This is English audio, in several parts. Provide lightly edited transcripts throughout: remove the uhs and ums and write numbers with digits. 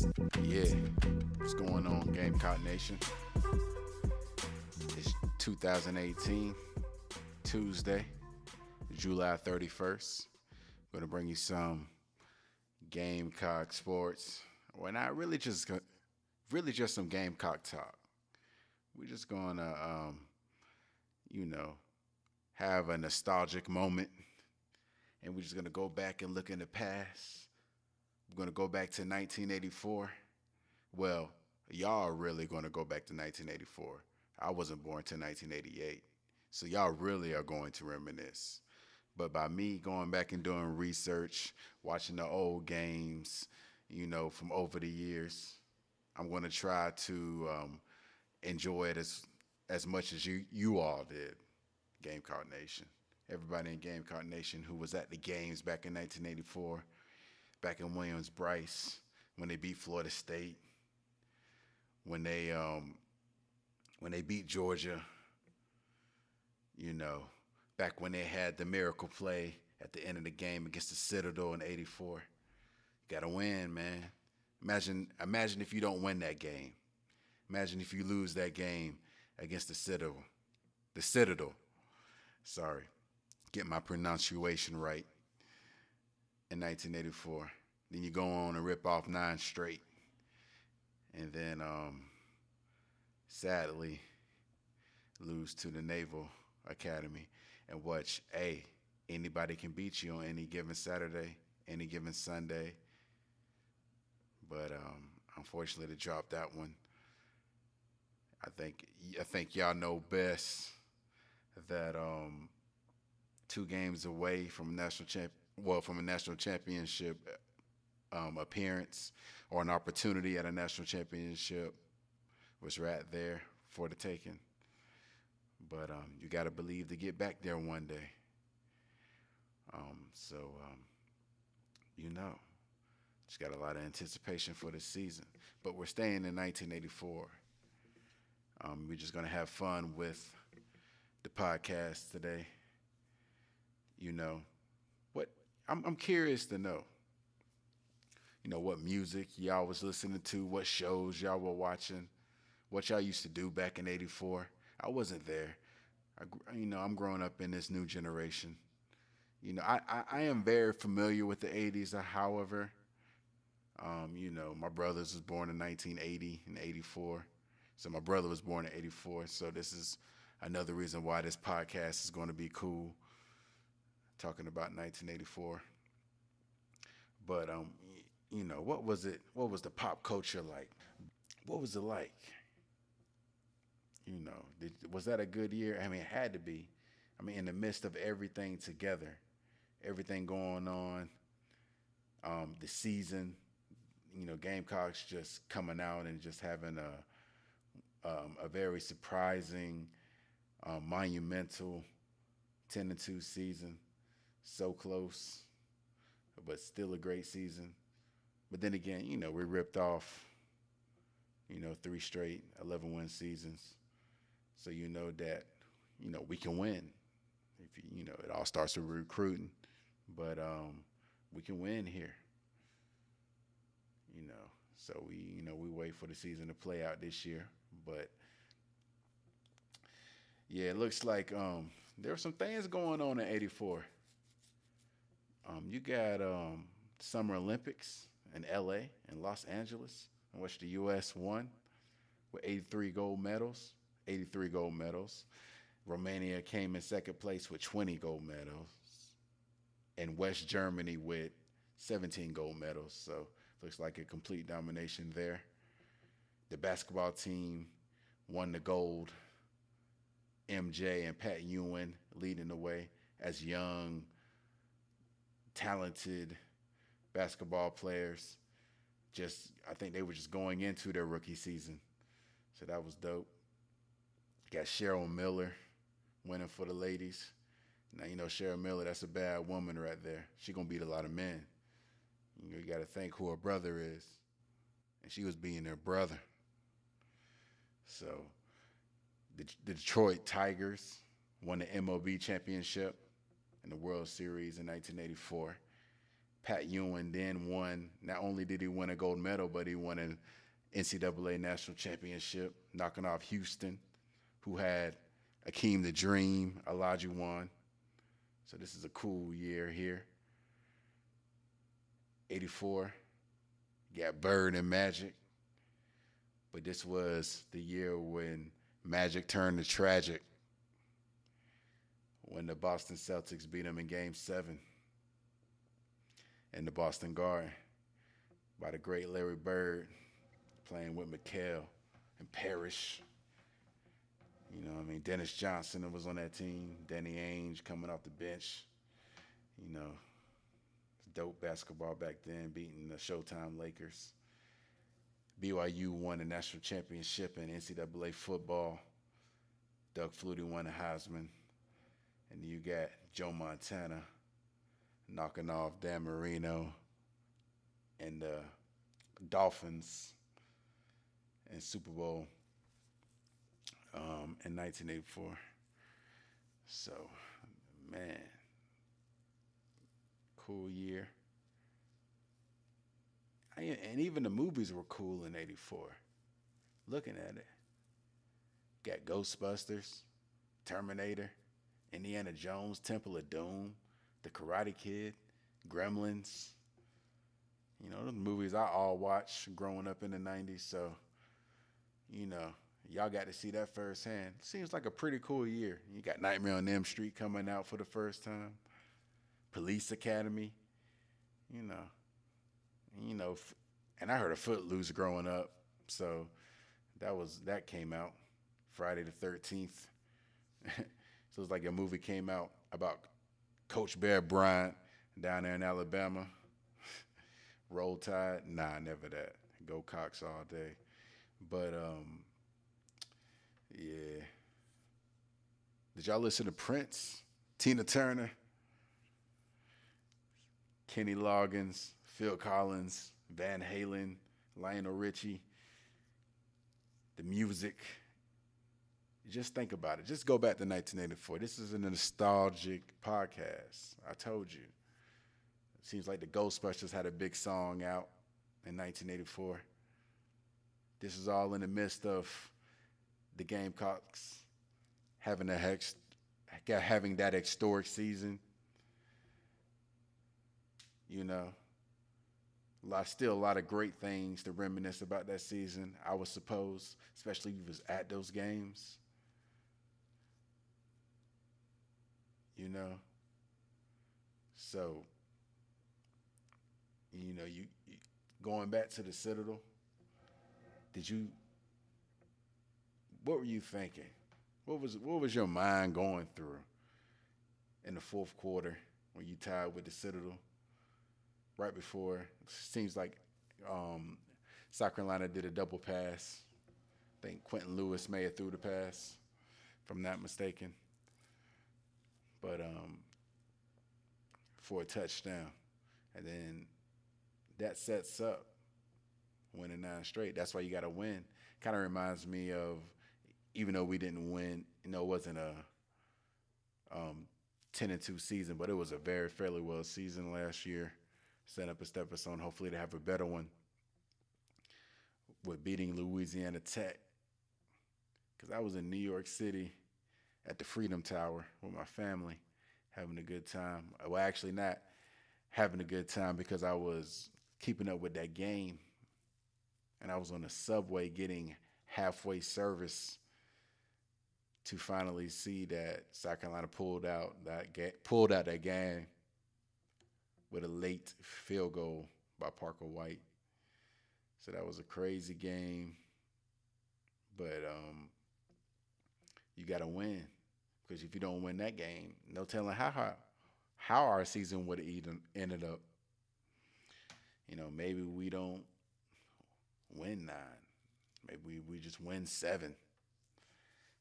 Yeah, what's going on, Gamecock Nation? It's 2018, Tuesday, July 31st. I'm going to bring you some Gamecock sports. Well, not really just some Gamecock talk. We're just going to, you know, have a nostalgic moment, and we're just going to go back and look in the past. We're going to go back to 1984. Well, y'all are really going to go back to 1984. I wasn't born till 1988. So y'all really are going to reminisce. But by me going back and doing research, watching the old games, from over the years, I'm going to try to enjoy it as much as you all did, Gamecock Nation. Everybody in Gamecock Nation who was at the games back in 1984, back in Williams Bryce, when they beat Florida State, when they beat Georgia, back when they had the miracle play at the end of the game against the Citadel in '84. You gotta win, man. Imagine if you don't win that game. Imagine if you lose that game against the Citadel. The Citadel. Sorry, get my pronunciation right. In 1984, then you go on and rip off 9 straight, and then sadly lose to the Naval Academy. And watch, hey, anybody can beat you on any given Saturday, any given Sunday. But unfortunately, they dropped that one. I think y'all know best that 2 games away from a national championship appearance or an opportunity at a national championship was right there for the taking. But you got to believe to get back there one day. So, just got a lot of anticipation for this season. But we're staying in 1984. We're just going to have fun with the podcast today. What I'm curious to know. What music y'all was listening to, what shows y'all were watching, what y'all used to do back in '84. I wasn't there. I'm growing up in this new generation. I am very familiar with the '80s. However, my brothers was born in 1980 and '84. So my brother was born in '84. So this is another reason why this podcast is going to be cool. Talking about 1984. But what was it? What was the pop culture like? What was it like? Was that a good year? I mean, it had to be. I mean, in the midst of everything together, everything going on, the season, Gamecocks just coming out and just having a very surprising, monumental 10-2 season. So close, but still a great season. But then again, we ripped off, 3 straight 11-win seasons. So that, we can win. If it all starts with recruiting, but we can win here. So we wait for the season to play out this year. But yeah, it looks like there were some things going on in '84. You got Summer Olympics in LA and Los Angeles, in which the U.S. won with 83 gold medals. 83 gold medals. Romania came in second place with 20 gold medals. And West Germany with 17 gold medals. So looks like a complete domination there. The basketball team won the gold. MJ and Pat Ewing leading the way as young, talented basketball players. I think they were just going into their rookie season. So that was dope. Got Cheryl Miller winning for the ladies. Now, Cheryl Miller, that's a bad woman right there. She going to beat a lot of men. You got to think who her brother is. And she was being their brother. So the Detroit Tigers won the MLB championship and the World Series in 1984. Pat Ewing then won. Not only did he win a gold medal, but he won an NCAA national championship, knocking off Houston, who had Akeem the Dream, Olajuwon. So this is a cool year here. 84, got Bird and Magic. But this was the year when Magic turned to tragic when the Boston Celtics beat them in Game 7 in the Boston Garden by the great Larry Bird playing with McHale and Parrish. You know what I mean? Dennis Johnson was on that team. Danny Ainge coming off the bench. You know, dope basketball back then, beating the Showtime Lakers. BYU won the national championship in NCAA football. Doug Flutie won the Heisman. And you got Joe Montana knocking off Dan Marino and the Dolphins in Super Bowl in 1984. So, man, cool year. And even the movies were cool in 84. Looking at it. Got Ghostbusters, Terminator, Indiana Jones, Temple of Doom, The Karate Kid, Gremlins. You know, those movies I all watched growing up in the 90s. So, you know, y'all got to see that firsthand. Seems like a pretty cool year. You got Nightmare on Elm Street coming out for the first time. Police Academy. You know, and I heard of Footloose growing up. So that came out Friday the 13th. So it's like a movie came out about Coach Bear Bryant down there in Alabama. Roll Tide, nah, never that. Go Cox all day. But yeah. Did y'all listen to Prince, Tina Turner, Kenny Loggins, Phil Collins, Van Halen, Lionel Richie, the music? Just think about it. Just go back to 1984. This is a nostalgic podcast. I told you. It seems like the Ghostbusters had a big song out in 1984. This is all in the midst of the Gamecocks having that historic season. You know, still a lot of great things to reminisce about that season, I would suppose, especially if you was at those games. You know, so, you know, you going back to the Citadel, what were you thinking? What was your mind going through in the fourth quarter when you tied with the Citadel? Right before, it seems like South Carolina did a double pass. I think Quentin Lewis may have threw the pass, if I'm not mistaken. But for a touchdown. And then that sets up winning 9 straight. That's why you got to win. Kind of reminds me of, even though we didn't win, you know, it wasn't a 10-2 season, but it was a fairly well season last year. Set up a stepping stone, hopefully to have a better one with beating Louisiana Tech. Because I was in New York City at the Freedom Tower with my family, having a good time. Well, actually not having a good time because I was keeping up with that game. And I was on the subway getting halfway service to finally see that South Carolina pulled out that game with a late field goal by Parker White. So that was a crazy game. But you got to win. Because if you don't win that game, no telling how our season would have even ended up. You know, maybe we don't win 9. Maybe we just win 7.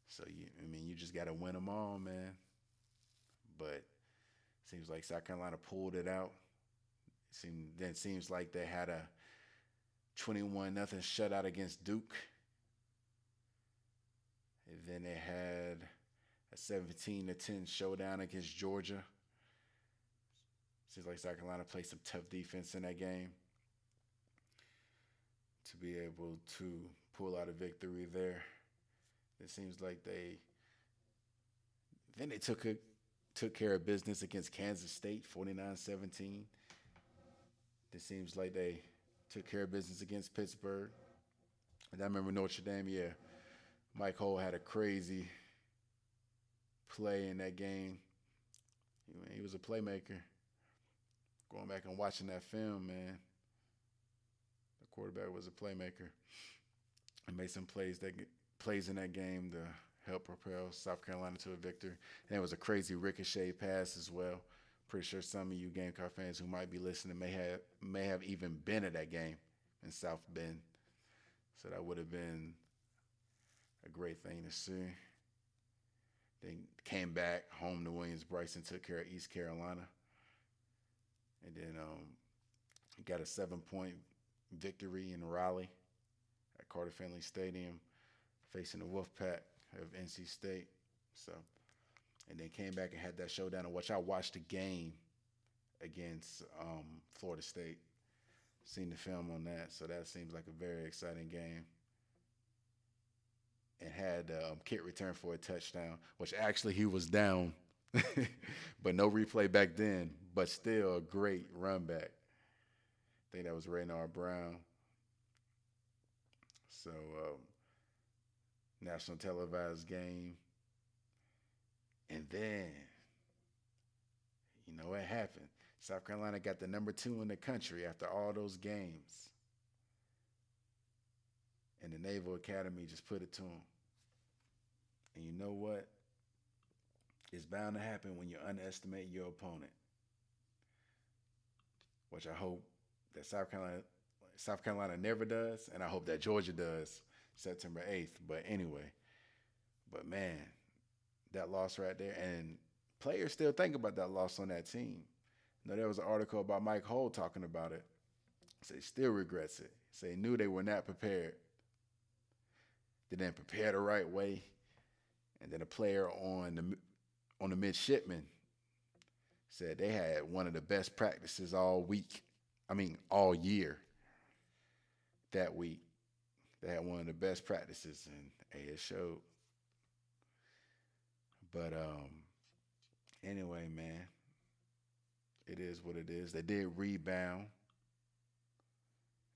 So, you just got to win them all, man. But seems like South Carolina pulled it out. Then seems like they had a 21-0 shutout against Duke. And then they had a 17-10 showdown against Georgia. Seems like South Carolina played some tough defense in that game to be able to pull out a victory there. It seems like they took care of business against Kansas State 49-17. It seems like they took care of business against Pittsburgh. And I remember Notre Dame, yeah. Mike Hole had a crazy play in that game. He was a playmaker. Going back and watching that film, man, the quarterback was a playmaker and made some plays in that game to help propel South Carolina to a victory. And it was a crazy ricochet pass as well. Pretty sure some of you Gamecock fans who might be listening may have even been at that game in South Bend. So that would have been a great thing to see. They came back home to Williams Bryson, took care of East Carolina, and then got a 7-point victory in Raleigh at Carter Finley Stadium, facing the Wolfpack of NC State. So, and then came back and had that showdown, in which I watched the game against Florida State. Seen the film on that, so that seems like a very exciting game. And had kick return for a touchdown, which actually he was down, but no replay back then, but still a great run back. I think that was Raynard Brown. So, national televised game. And then, you know what happened? South Carolina got the number 2 in the country after all those games. And the Naval Academy just put it to them. And you know what? It's bound to happen when you underestimate your opponent. Which I hope that South Carolina never does, and I hope that Georgia does September 8th. But anyway, man, that loss right there, and players still think about that loss on that team. You know, there was an article about Mike Hole talking about it. So he still regrets it. So he knew they were not prepared. They didn't prepare the right way. And then a player on the midshipmen said they had one of the best practices all year. That week, they had one of the best practices, and hey, it showed. But anyway, man, it is what it is. They did rebound,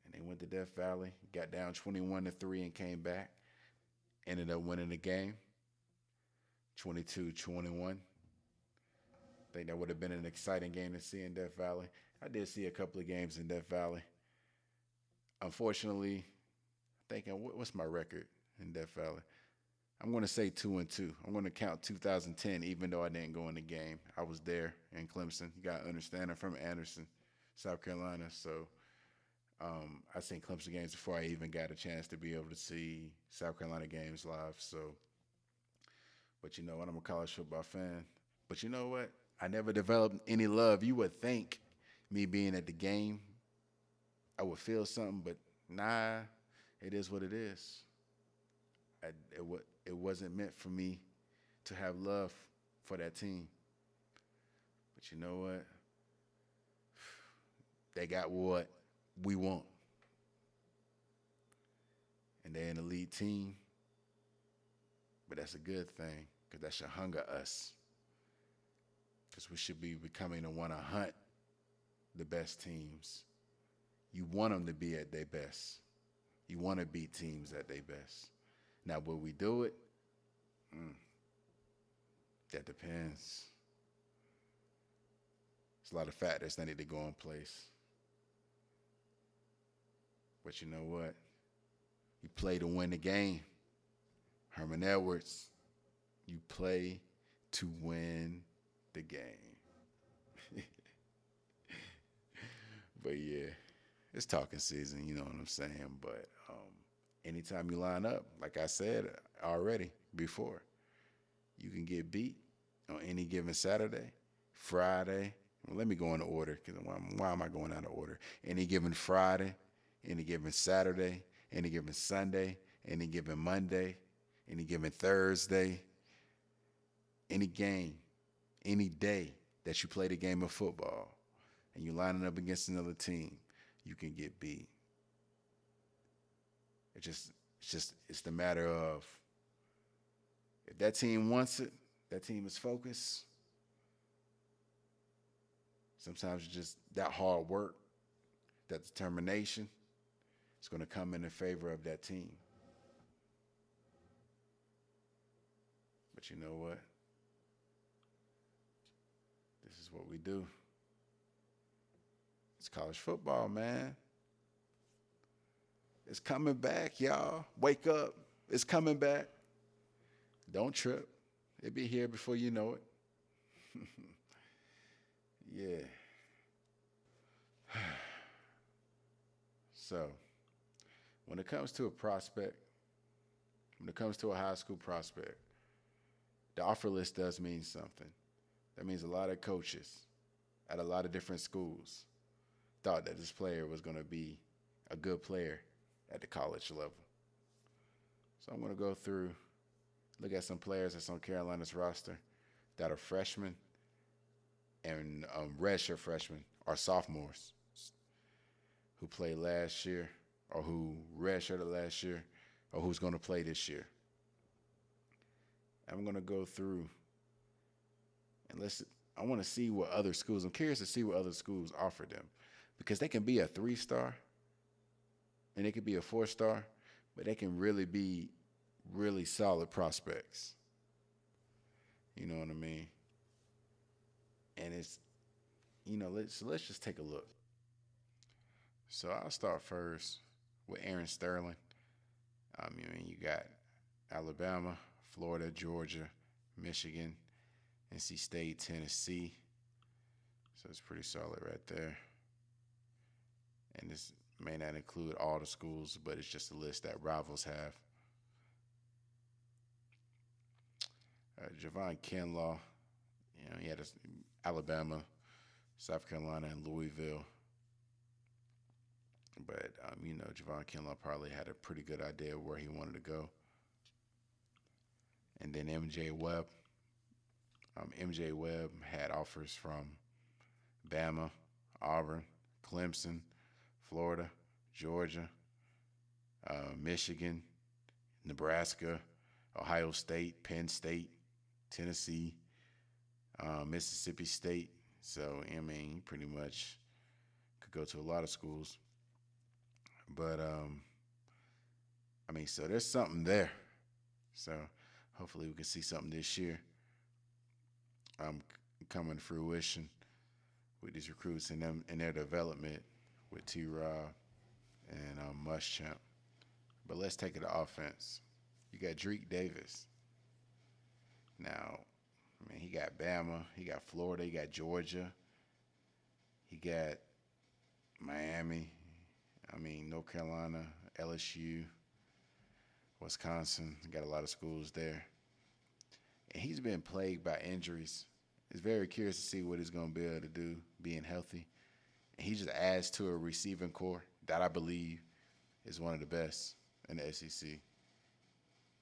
and they went to Death Valley, got down 21-3, and came back. Ended up winning the game, 22-21. I think that would have been an exciting game to see in Death Valley. I did see a couple of games in Death Valley. Unfortunately, thinking, what's my record in Death Valley? I'm going to say 2-2. I'm going to count 2010, even though I didn't go in the game. I was there in Clemson. You got to understand, I'm from Anderson, South Carolina. So I seen Clemson games before I even got a chance to be able to see South Carolina games live. So, but you know what? I'm a college football fan. But you know what? I never developed any love. You would think me being at the game, I would feel something, but nah, it is what it is. It wasn't meant for me to have love for that team. But you know what? They got what we want. And they're an elite team. But that's a good thing, because that should hunger us. Because we should be becoming the one to hunt the best teams. You want them to be at their best. You want to beat teams at their best. Now, will we do it? That depends. There's a lot of factors that need to go in place. But you know what? You play to win the game. Herman Edwards, you play to win the game. But yeah, it's talking season, you know what I'm saying? But anytime you line up, like I said already before, you can get beat on any given Saturday, Friday. Well, let me go in order, because why am I going out of order? Any given Friday, any given Saturday, any given Sunday, any given Monday, any given Thursday, any game, any day that you play the game of football. and you lining up against another team, you can get beat. It's the matter of if that team wants it, that team is focused. Sometimes it's just that hard work, that determination is going to come in favor of that team. But you know what? This is what we do. It's college football, man. It's coming back, y'all. Wake up. It's coming back. Don't trip. It'll be here before you know it. Yeah. So, when it comes to a prospect, when it comes to a high school prospect, the offer list does mean something. That means a lot of coaches at a lot of different schools thought that this player was going to be a good player at the college level. So I'm going to go through, look at some players that's on Carolina's roster that are freshmen and redshirt freshmen or sophomores who played last year or who redshirted last year or who's going to play this year. I'm going to go through and I want to see what other schools, I'm curious to see what other schools offer them because they can be a 3-star and they could be a 4-star, but they can really be really solid prospects. You know what I mean? And it's, let's just take a look. So I'll start first with Aaron Sterling. You got Alabama, Florida, Georgia, Michigan, NC State, Tennessee. So it's pretty solid right there. And this may not include all the schools, but it's just a list that rivals have. Javon Kinlaw, he had Alabama, South Carolina, and Louisville. But, Javon Kinlaw probably had a pretty good idea of where he wanted to go. And then MJ Webb. MJ Webb had offers from Bama, Auburn, Clemson, Florida, Georgia, Michigan, Nebraska, Ohio State, Penn State, Tennessee, Mississippi State. So, he pretty much could go to a lot of schools. But, so there's something there. So hopefully we can see something this year coming to fruition with these recruits and them in their development with T-Rob and Muschamp. But let's take it to offense. You got Drake Davis. Now, he got Bama, he got Florida, he got Georgia, he got Miami, North Carolina, LSU, Wisconsin. Got a lot of schools there. And he's been plagued by injuries. It's very curious to see what he's going to be able to do being healthy. And he just adds to a receiving core that I believe is one of the best in the SEC.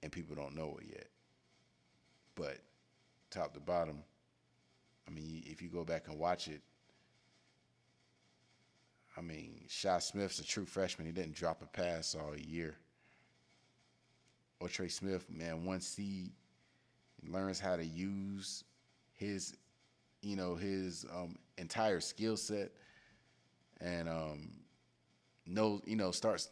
And people don't know it yet. But top to bottom, if you go back and watch it, Shy Smith's a true freshman. He didn't drop a pass all year. Or Trey Smith, once he learns how to use his entire skill set and starts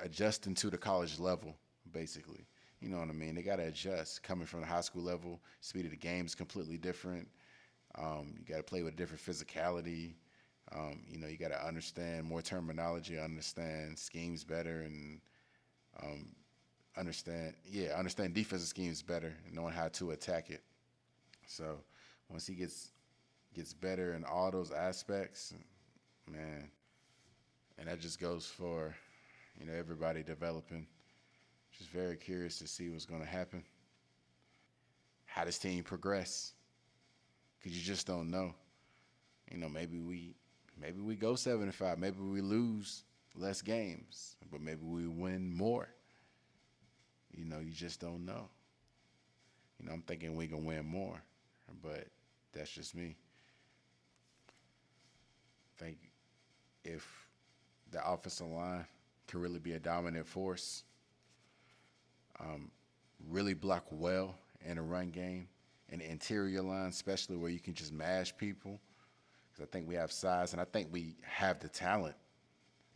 adjusting to the college level, basically. You know what I mean? They got to adjust. Coming from the high school level, speed of the game is completely different. You got to play with different physicality. You got to understand more terminology, understand schemes better, and understand defensive schemes better, and knowing how to attack it. So once he gets better in all those aspects, man, and that just goes for everybody developing. Just very curious to see what's going to happen. How this team progress, because you just don't know. Maybe we go 7-5. Maybe we lose less games, but maybe we win more. You just don't know. I'm thinking we can win more, but that's just me. think if the offensive line can really be a dominant force, really block well in a run game, and the interior line, especially where you can just mash people, because I think we have size and I think we have the talent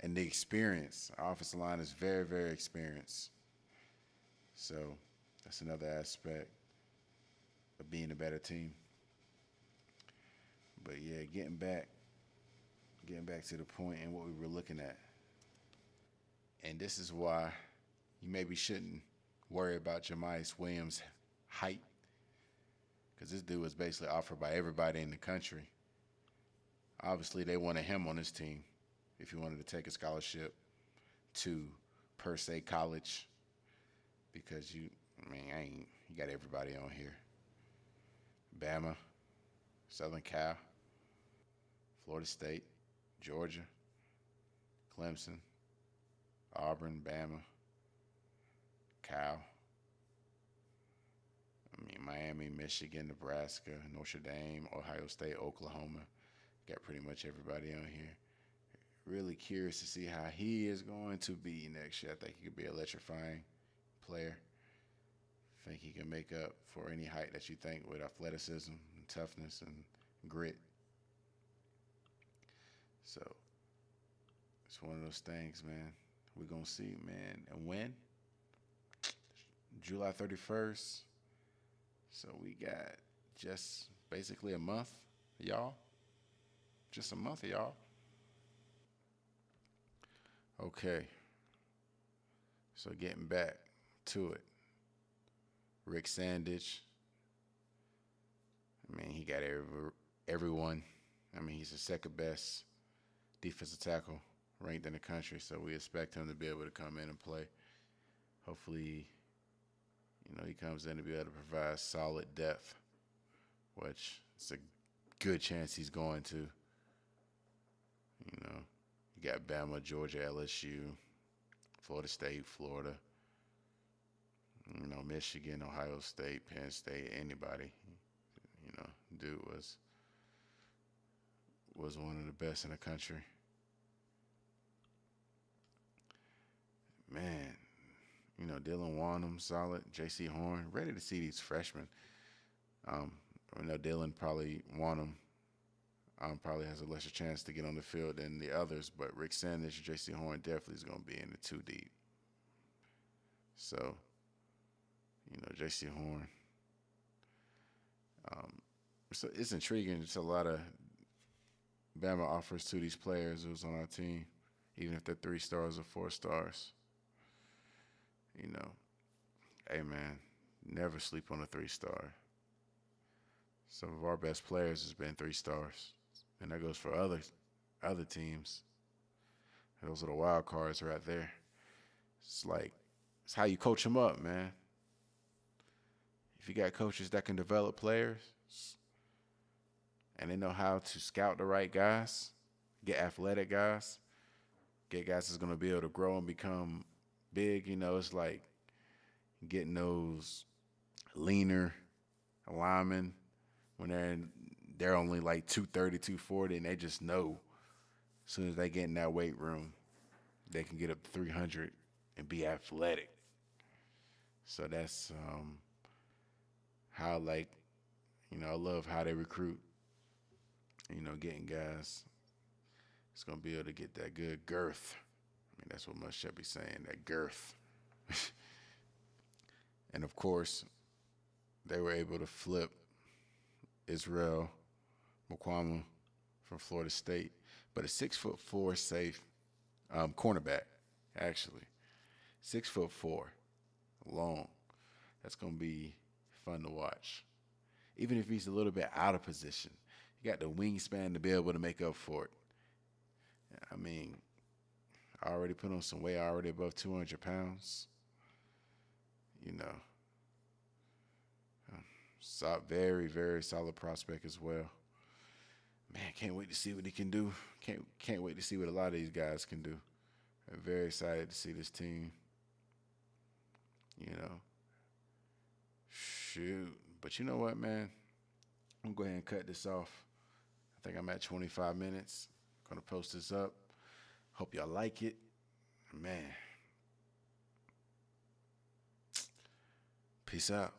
and the experience. Our offensive line is very, very experienced. So that's another aspect of being a better team. But yeah, getting back to the point and what we were looking at. And this is why you maybe shouldn't worry about Jaymest Williams' height, because this dude was basically offered by everybody in the country. Obviously, they wanted him on his team if he wanted to take a scholarship to per se college, because you got everybody on here. Bama, Southern Cal, Florida State, Georgia, Clemson, Auburn, Bama, Cal. Miami, Michigan, Nebraska, Notre Dame, Ohio State, Oklahoma. Got pretty much everybody on here. Really curious to see how he is going to be next year. I think he could be an electrifying player. I think he can make up for any height that you think with athleticism and toughness and grit. So it's one of those things, man. We're going to see, man. And when? July 31st. So we got just basically a month, y'all. Just a month, y'all. Okay. So getting back to it. Rick Sandage. He got everyone. He's the second best defensive tackle ranked in the country, so we expect him to be able to come in and play. Hopefully, he comes in to be able to provide solid depth, which it's a good chance he's going to. You got Bama, Georgia, LSU, Florida State, Florida, Michigan, Ohio State, Penn State, anybody. Dude was one of the best in the country. Man, Dylan Wanham, solid. J.C. Horn, ready to see these freshmen. I know Dylan Wanham probably has a lesser chance to get on the field than the others, but Rick Sanders and J.C. Horn definitely is going to be in the 2 deep. So, J.C. Horn. So it's intriguing. It's a lot of Bama offers to these players who's on our team, even if they're 3 stars or 4 stars. Hey man, never sleep on a 3-star. Some of our best players has been 3 stars, and that goes for other teams. Those are the wild cards right there. It's how you coach them up, man. If you got coaches that can develop players and they know how to scout the right guys, get athletic guys, get guys that's going to be able to grow and become big, it's like getting those leaner linemen when they're only like 230, 240, and they just know as soon as they get in that weight room, they can get up to 300 and be athletic. So that's how, I love how they recruit, getting guys. It's going to be able to get that good girth. That's what Muschamp be saying, that girth. And, of course, they were able to flip Israel Mukwama from Florida State, but a 6'4" safe cornerback, actually. 6'4", long. That's going to be fun to watch. Even if he's a little bit out of position, you got the wingspan to be able to make up for it. I already put on some weight, already above 200 pounds. Very, very solid prospect as well. Man, can't wait to see what he can do. Can't wait to see what a lot of these guys can do. I'm very excited to see this team. Shoot. But you know what, man? I'm going to go ahead and cut this off. I think I'm at 25 minutes. Gonna post this up. Hope y'all like it. Man. Peace out.